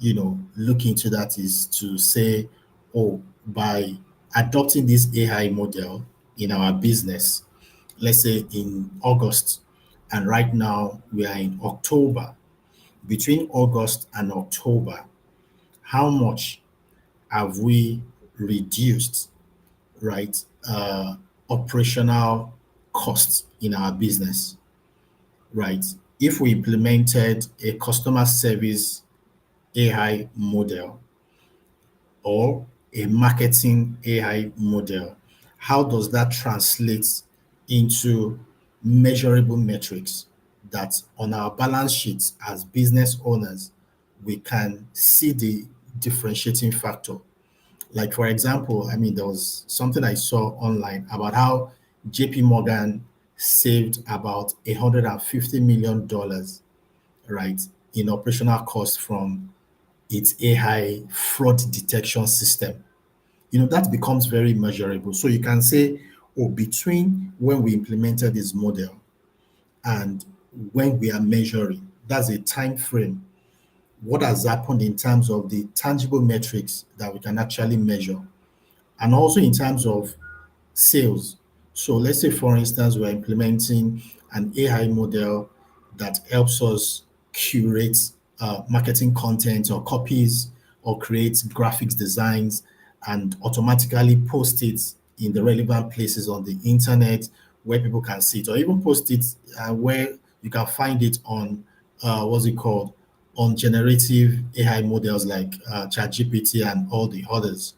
look into that is to say, oh, by adopting this AI model in our business, let's say in August, and right now we are in October, between August and October, how much have we reduced, right, operational costs in our business, right? If we implemented a customer service AI model or a marketing AI model, how does that translate into measurable metrics that on our balance sheets as business owners, we can see the differentiating factor? Like, for example, I mean, there was something I saw online about how JP Morgan saved about $150 million, right, in operational costs from its AI fraud detection system. That becomes very measurable. So you can say, oh, between when we implemented this model and when we are measuring, that's a time frame. What has happened in terms of the tangible metrics that we can actually measure, and also in terms of sales. So let's say, for instance, we're implementing an AI model that helps us curate marketing content or copies or create graphics designs and automatically post it in the relevant places on the internet where people can see it, or even post it where you can find it on what's it called, on generative AI models like ChatGPT and all the others.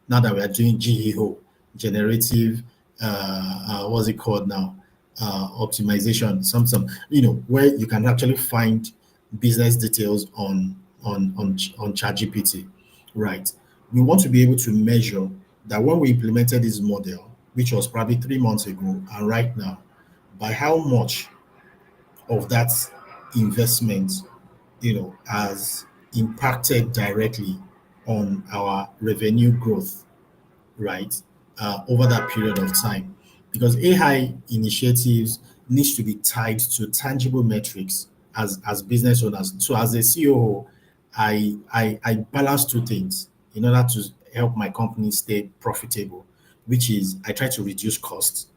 Now that we are doing GEO, generative, what's it called now? Optimization, some, where you can actually find business details on ChatGPT, right? We want to be able to measure that when we implemented this model, which was probably 3 months ago, and right now, by how much of that investment, has impacted directly on our revenue growth, right, over that period of time. Because AI initiatives needs to be tied to tangible metrics as business owners. So as a CEO, I balance two things in order to help my company stay profitable, which is I try to reduce costs,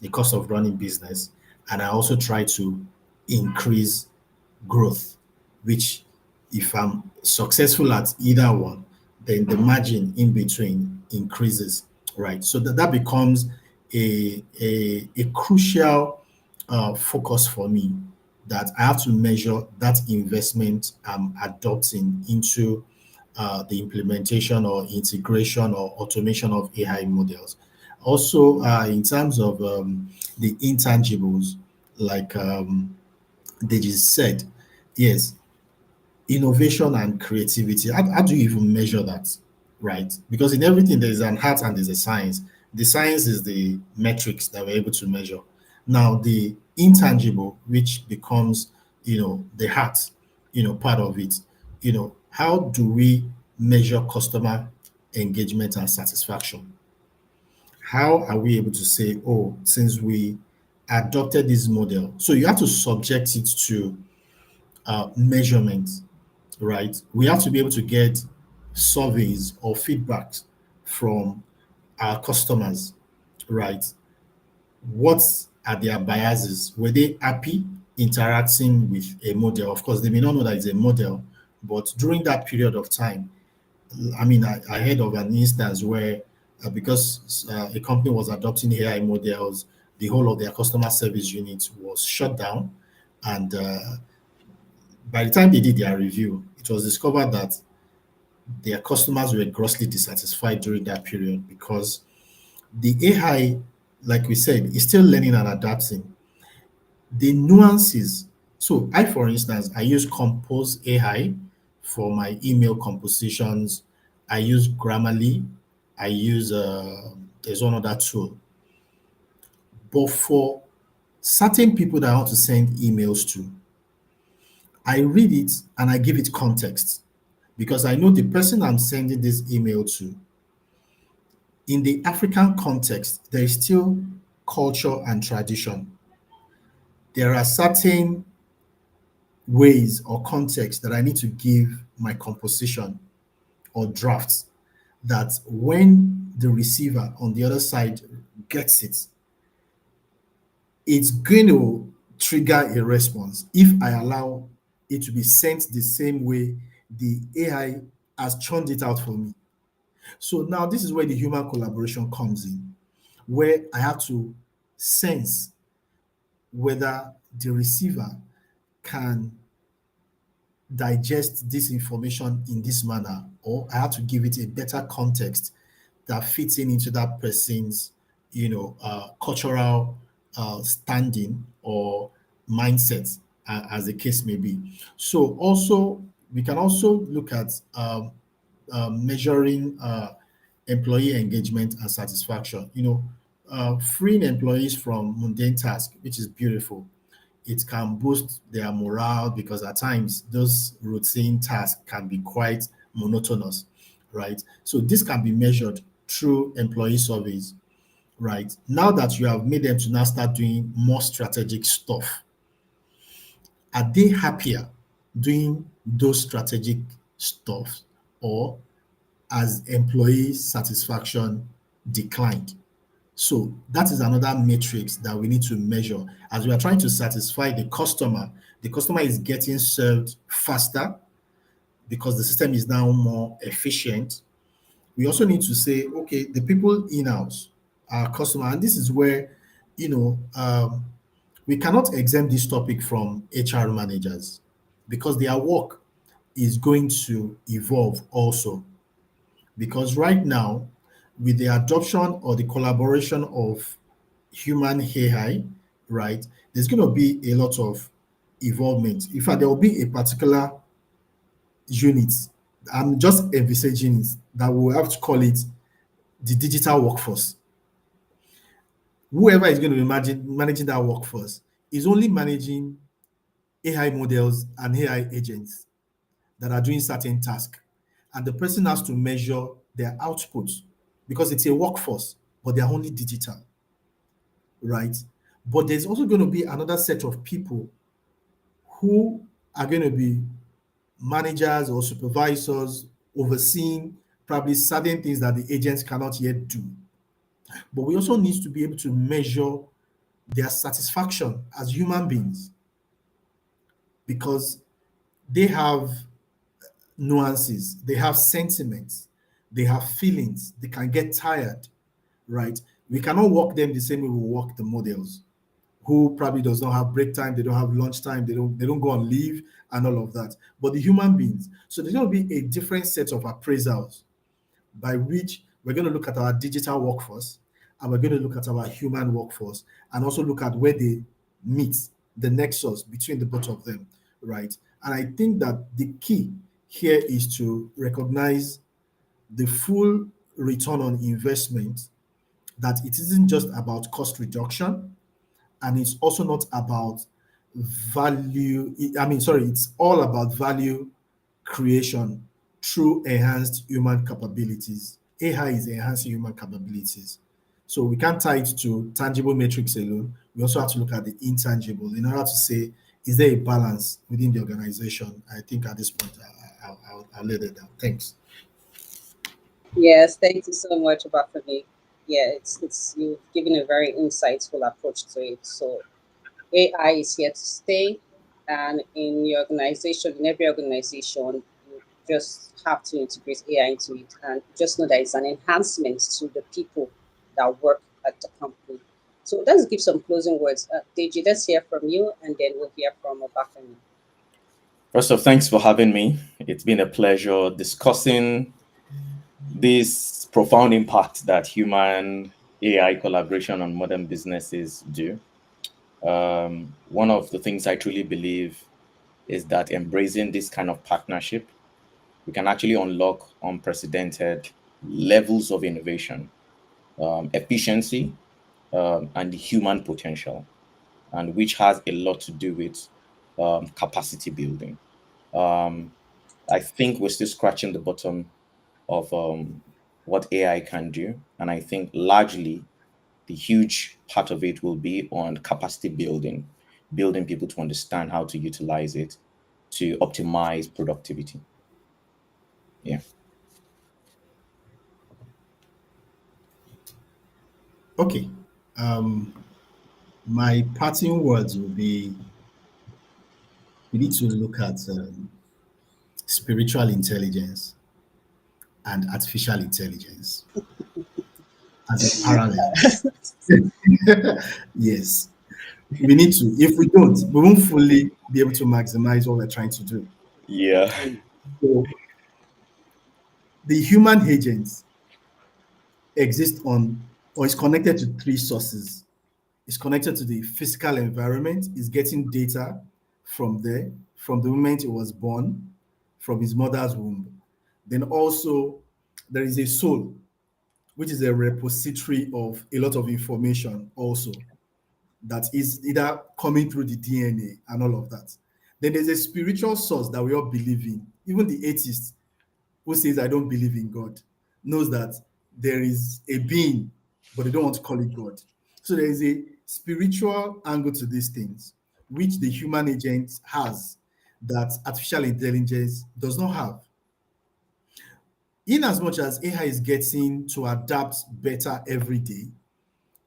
the cost of running business, and I also try to increase growth, which if I'm successful at either one, then the margin in between increases, right? So that becomes a crucial focus for me, that I have to measure that investment I'm adopting into the implementation or integration or automation of AI models. Also, in terms of the intangibles, like Deji said, yes, innovation and creativity. How do you even measure that, right? Because in everything there is an art and there's a science. The science is the metrics that we're able to measure. Now the intangible, which becomes, the heart, part of it. How do we measure customer engagement and satisfaction? How are we able to say, oh, since we adopted this model, so you have to subject it to measurement, right? We have to be able to get surveys or feedbacks from our customers, right? What are their biases? Were they happy interacting with a model? Of course, they may not know that it's a model, but during that period of time, I mean, I heard of an instance where because a company was adopting AI models, the whole of their customer service unit was shut down. And by the time they did their review, it was discovered that their customers were grossly dissatisfied during that period because the AI, like we said, is still learning and adapting. The nuances. So, for instance, I use Compose AI for my email compositions. I use Grammarly. I use there's one other tool. But for certain people that I want to send emails to, I read it and I give it context because I know the person I'm sending this email to, in the African context, there is still culture and tradition. There are certain ways or context that I need to give my composition or drafts that when the receiver on the other side gets it, it's going to trigger a response if I allow it to be sent the same way the AI has churned it out for me. So now this is where the human collaboration comes in, where I have to sense whether the receiver can digest this information in this manner, or I have to give it a better context that fits into that person's, cultural standing or mindset, as the case may be. So also, we can also look at measuring employee engagement and satisfaction. Freeing employees from mundane tasks, which is beautiful. It can boost their morale because at times those routine tasks can be quite monotonous, right? So this can be measured through employee surveys, right? Now that you have made them to now start doing more strategic stuff, are they happier doing those strategic stuff, or has employee satisfaction declined? So that is another matrix that we need to measure as we are trying to satisfy the customer. The customer is getting served faster because the system is now more efficient. We also need to say, okay, the people in-house, our customer, and this is where, we cannot exempt this topic from HR managers because their work is going to evolve also. Because right now, with the adoption or the collaboration of human AI, right, there's going to be a lot of involvement. In fact, there will be a particular unit, I'm just envisaging it, that we'll have to call it the digital workforce. Whoever is going to be managing that workforce is only managing AI models and AI agents that are doing certain tasks. And the person has to measure their output because it's a workforce, but they're only digital, right? But there's also going to be another set of people who are going to be managers or supervisors overseeing probably certain things that the agents cannot yet do. But we also need to be able to measure their satisfaction as human beings because they have nuances, they have sentiments, they have feelings, they can get tired, right? We cannot work them the same way we work the models, who probably does not have break time, they don't have lunch time, they don't go on leave and all of that. But the human beings, so there's going to be a different set of appraisals by which we're going to look at our digital workforce and we're going to look at our human workforce and also look at where they meet the nexus between the both of them, right? And I think that the key here is to recognize the full return on investment, that it isn't just about cost reduction, and it's also not about value. It's all about value creation through enhanced human capabilities. AI is enhancing human capabilities. So we can't tie it to tangible metrics alone. We also have to look at the intangible in order to say, is there a balance within the organization? I think at this point, I'll let it down. Thanks. Yes, thank you so much, Obafemi. Yeah, it's you've given a very insightful approach to it. So AI is here to stay, and in your organization, in every organization, you just have to integrate AI into it, and just know that it's an enhancement to the people that work at the company. So let's give some closing words. Deji, let's hear from you, and then we'll hear from Obafemi. First off, thanks for having me. It's been a pleasure discussing this profound impact that human AI collaboration on modern businesses do. One of the things I truly believe is that embracing this kind of partnership, we can actually unlock unprecedented levels of innovation, efficiency, and human potential, and which has a lot to do with capacity building. I think we're still scratching the bottom of what AI can do, and I think largely the huge part of it will be on capacity building, building people to understand how to utilize it to optimize productivity. Yeah. Okay. My parting words will be, we need to look at spiritual intelligence and artificial intelligence as a parallel. Yes. We need to. If we don't, we won't fully be able to maximize what we're trying to do. Yeah. So the human agents exist on, or is connected to three sources. It's connected to the physical environment, is getting data from there, from the moment it was born, from his mother's womb. Then also there is a soul, which is a repository of a lot of information also, that is either coming through the DNA and all of that. Then there's a spiritual source that we all believe in. Even the atheist who says, I don't believe in God, knows that there is a being, but they don't want to call it God. So there is a spiritual angle to these things, which the human agent has, that artificial intelligence does not have. In as much as AI is getting to adapt better every day,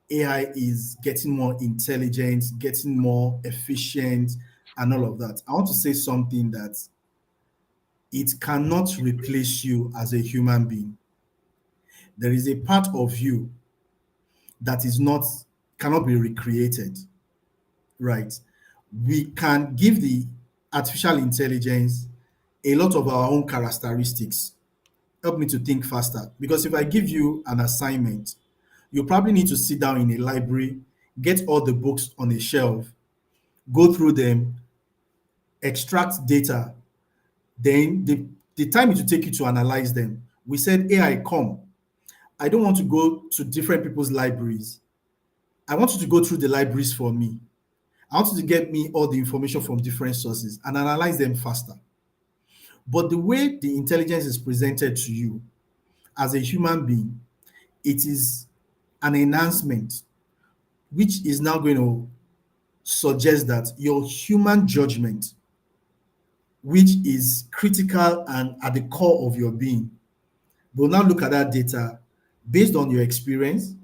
AI is getting more intelligent, getting more efficient, and all of that. I want to say something, that it cannot replace you as a human being. There is a part of you that is not, cannot be recreated, right? We can give the artificial intelligence a lot of our own characteristics. Help me to think faster, because if I give you an assignment, you probably need to sit down in a library, get all the books on a shelf, go through them, extract data. Then the time it will take you to analyze them. We said, AI, come. I don't want to go to different people's libraries. I want you to go through the libraries for me. I want you to get me all the information from different sources and analyze them faster. But the way the intelligence is presented to you as a human being, it is an enhancement, which is now going to suggest that your human judgment, which is critical and at the core of your being, will now look at that data based on your experience.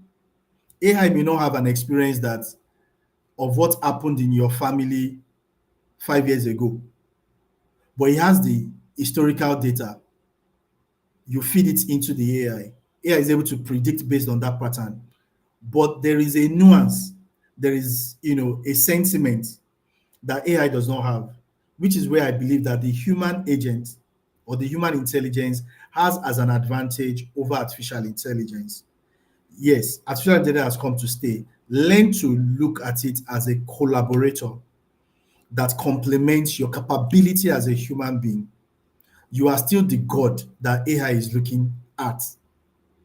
AI may not have an experience that of what happened in your family 5 years ago, but it has the historical data. You feed it into the AI. AI is able to predict based on that pattern. But there is a nuance. There is, a sentiment that AI does not have, which is where I believe that the human agent or the human intelligence has as an advantage over artificial intelligence. Yes, artificial intelligence has come to stay. Learn to look at it as a collaborator, that complements your capability as a human being, you are still the God that AI is looking at.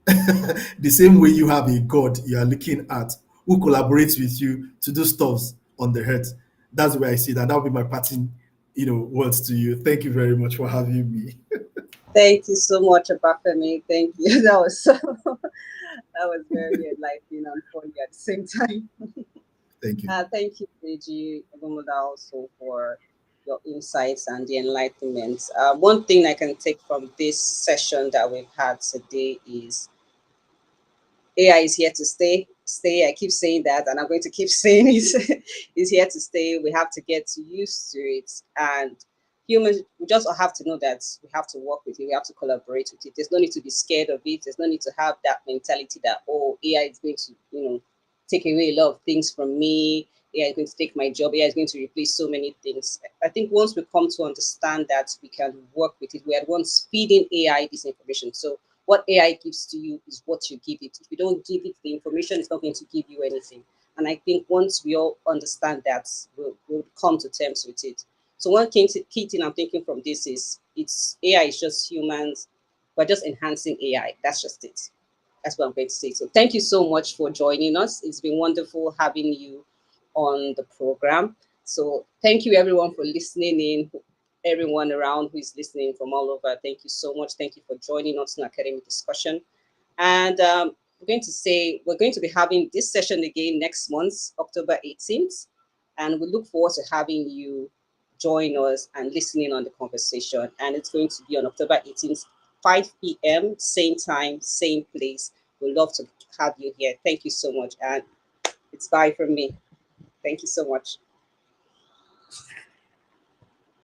The same way you have a God you are looking at who collaborates with you to do stuff on the earth. That's where I see that. That will be my parting, words to you. Thank you very much for having me. Thank you so much, Abafemi. Thank you. That was that was very enlightening and funny at the same time. Thank you. Thank you, Deji Ogunmola, also for your insights and the enlightenment. One thing I can take from this session that we've had today is AI is here to stay. Stay. I keep saying that, and I'm going to keep saying it. Is here to stay. We have to get used to it, and humans. We just have to know that we have to work with it. We have to collaborate with it. There's no need to be scared of it. There's no need to have that mentality that AI is going to take away a lot of things from me. AI is going to take my job. AI is going to replace so many things. I think once we come to understand that we can work with it, we are once feeding AI this information. So what AI gives to you is what you give it. If you don't give it the information, it's not going to give you anything. And I think once we all understand that, we'll come to terms with it. So one key thing I'm thinking from this is AI is just humans. We're just enhancing AI. That's just it. That's what I'm going to say. So thank you so much for joining us. It's been wonderful having you on the program. So thank you everyone for listening in, everyone around who is listening from all over. Thank you so much. Thank you for joining us in academic discussion. And we're going to be having this session again next month, October 18th. And we look forward to having you join us and listening on the conversation. And it's going to be on October 18th, 5 p.m., same time, same place. We'd love to have you here. Thank you so much. And it's bye from me. Thank you so much.